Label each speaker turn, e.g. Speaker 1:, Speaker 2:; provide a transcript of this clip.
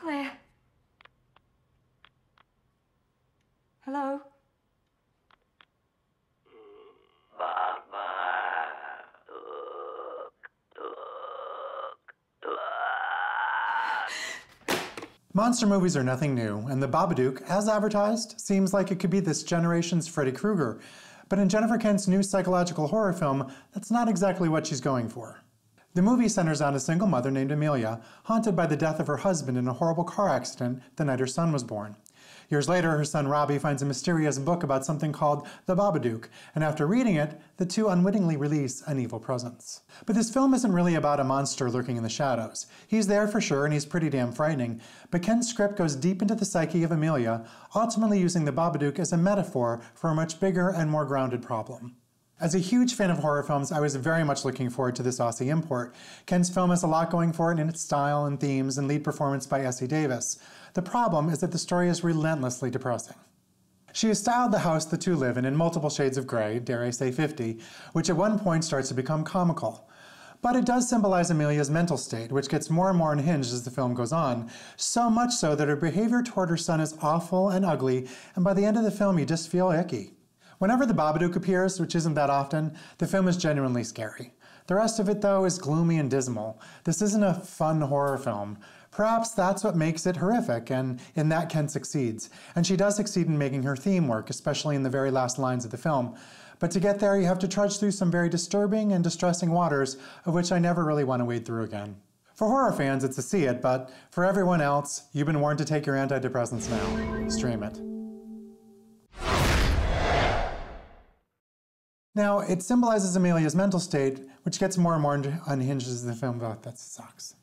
Speaker 1: Claire. Hello?
Speaker 2: Monster movies are nothing new, and the Babadook, as advertised, seems like it could be this generation's Freddy Krueger. But in Jennifer Kent's new psychological horror film, that's not exactly what she's going for. The movie centers on a single mother named Amelia, haunted by the death of her husband in a horrible car accident the night her son was born. Years later, her son Robbie finds a mysterious book about something called the Babadook, and after reading it, the two unwittingly release an evil presence. But this film isn't really about a monster lurking in the shadows. He's there for sure, and he's pretty damn frightening, but Kent's script goes deep into the psyche of Amelia, ultimately using the Babadook as a metaphor for a much bigger and more grounded problem. As a huge fan of horror films, I was very much looking forward to this Aussie import. Kent's film has a lot going for it in its style and themes and lead performance by Essie Davis. The problem is that the story is relentlessly depressing. She has styled the house the two live in multiple shades of gray, dare I say 50, which at one point starts to become comical. But it does symbolize Amelia's mental state, which gets more and more unhinged as the film goes on, so much so that her behavior toward her son is awful and ugly, and by the end of the film you just feel icky. Whenever the Babadook appears, which isn't that often, the film is genuinely scary. The rest of it, though, is gloomy and dismal. This isn't a fun horror film. Perhaps that's what makes it horrific, and in that Kent succeeds. And she does succeed in making her theme work, especially in the very last lines of the film. But to get there, you have to trudge through some very disturbing and distressing waters, of which I never really want to wade through again. For horror fans, it's a see it, but for everyone else, you've been warned to take your antidepressants now. Stream it. Now, it symbolizes Amelia's mental state, which gets more and more unhinged as the film goes. That sucks.